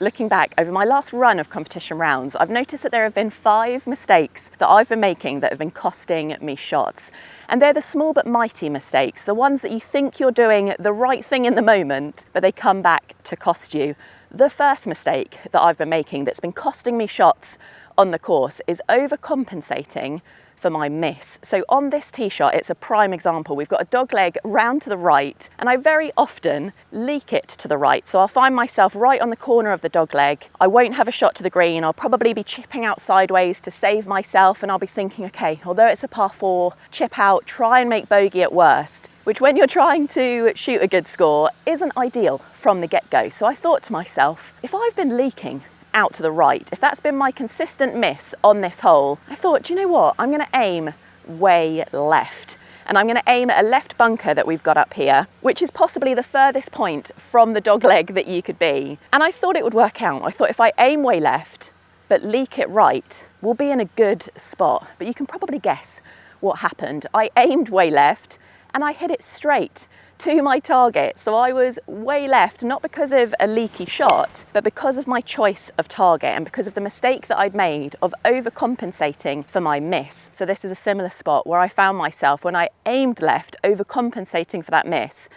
looking back over my last run of competition rounds, I've noticed that there have been 5 mistakes that I've been making that have been costing me shots. And they're the small but mighty mistakes, the ones that you think you're doing the right thing in the moment, but they come back to cost you. The first mistake that I've been making that's been costing me shots on the course is overcompensating for my miss. So on this tee shot, it's a prime example. We've got a dog leg round to the right, and I very often leak it to the right. So I'll find myself right on the corner of the dog leg. I won't have a shot to the green. I'll probably be chipping out sideways to save myself, and I'll be thinking, okay, although it's a par 4, chip out, try and make bogey at worst, which when you're trying to shoot a good score isn't ideal from the get-go. So I thought to myself, if I've been leaking out to the right, if that's been my consistent miss on this hole, I thought, do you know what? I'm gonna aim way left. And I'm gonna aim at a left bunker that we've got up here, which is possibly the furthest point from the dog leg that you could be. And I thought it would work out. I thought if I aim way left, but leak it right, we'll be in a good spot. But you can probably guess what happened. I aimed way left and I hit it straight to my target. So I was way left, not because of a leaky shot, but because of my choice of target and because of the mistake that I'd made of overcompensating for my miss. So this is a similar spot where I found myself when I aimed left, overcompensating for that miss,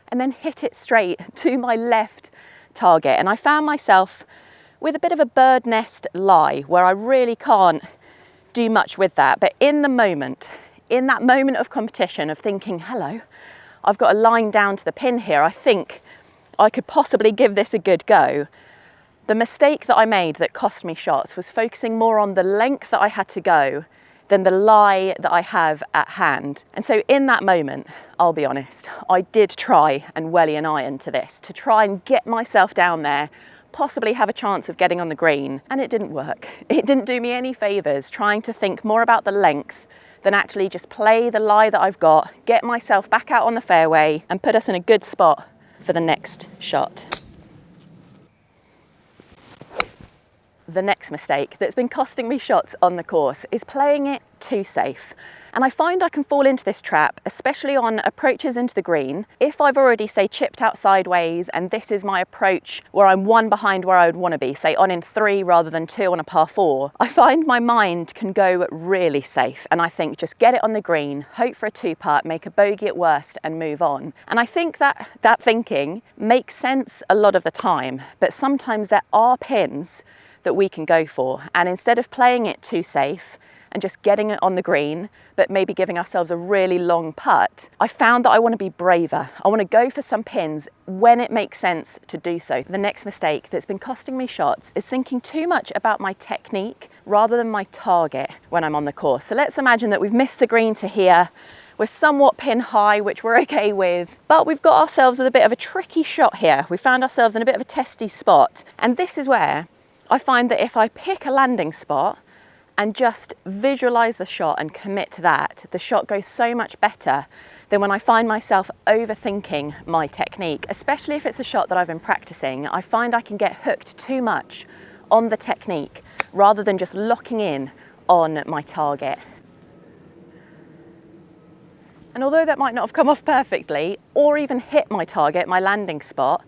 and then hit it straight to my left target. And I found myself with a bit of a bird nest lie where I really can't do much with that. But in that moment of competition of thinking, hello, I've got a line down to the pin here, I think I could possibly give this a good go. The mistake that I made that cost me shots was focusing more on the length that I had to go than the lie that I have at hand. And so in that moment, I'll be honest, I did try and welly an iron to this to try and get myself down there, possibly have a chance of getting on the green, and it didn't work. It didn't do me any favours trying to think more about the length than actually just play the lie that I've got, get myself back out on the fairway and put us in a good spot for the next shot. The next mistake that's been costing me shots on the course is playing it too safe. And I find I can fall into this trap, especially on approaches into the green. If I've already, say, chipped out sideways and this is my approach where I'm 1 behind where I would want to be, say on in 3 rather than 2 on a par 4, I find my mind can go really safe. And I think just get it on the green, hope for a 2-putt, make a bogey at worst and move on. And I think that thinking makes sense a lot of the time, but sometimes there are pins that we can go for. And instead of playing it too safe and just getting it on the green, but maybe giving ourselves a really long putt, I found that I want to be braver. I want to go for some pins when it makes sense to do so. The next mistake that's been costing me shots is thinking too much about my technique rather than my target when I'm on the course. So let's imagine that we've missed the green to here. We're somewhat pin high, which we're okay with, but we've got ourselves with a bit of a tricky shot here. We found ourselves in a bit of a testy spot. And this is where I find that if I pick a landing spot and just visualize the shot and commit to that, the shot goes so much better than when I find myself overthinking my technique, especially if it's a shot that I've been practicing. I find I can get hooked too much on the technique rather than just locking in on my target. And although that might not have come off perfectly or even hit my target, my landing spot,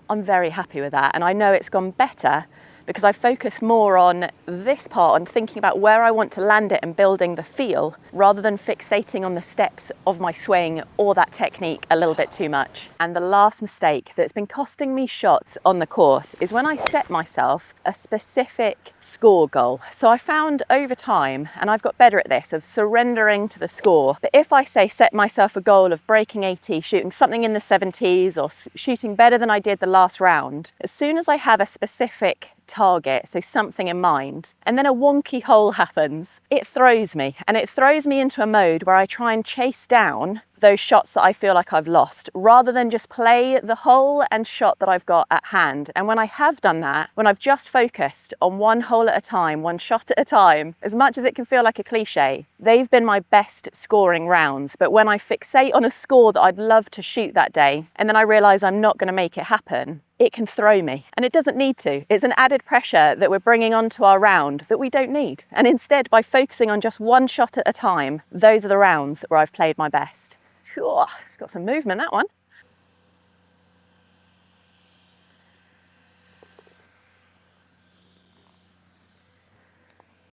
I'm very happy with that. And I know it's gone better because I focus more on this part, on thinking about where I want to land it and building the feel, rather than fixating on the steps of my swing or that technique a little bit too much. And the last mistake that's been costing me shots on the course is when I set myself a specific score goal. So I found over time, and I've got better at this, of surrendering to the score. But if I say set myself a goal of breaking 80, shooting something in the 70s or shooting better than I did the last round, as soon as I have a specific target, so something in mind, and then a wonky hole happens, it throws me, and it throws me into a mode where I try and chase down those shots that I feel like I've lost, rather than just play the hole and shot that I've got at hand. And when I have done that, when I've just focused on one hole at a time, one shot at a time, as much as it can feel like a cliche, they've been my best scoring rounds. But when I fixate on a score that I'd love to shoot that day, and then I realise I'm not going to make it happen, it can throw me, and it doesn't need to. It's an added pressure that we're bringing onto our round that we don't need. And instead, by focusing on just one shot at a time, those are the rounds where I've played my best. It's got some movement, that one.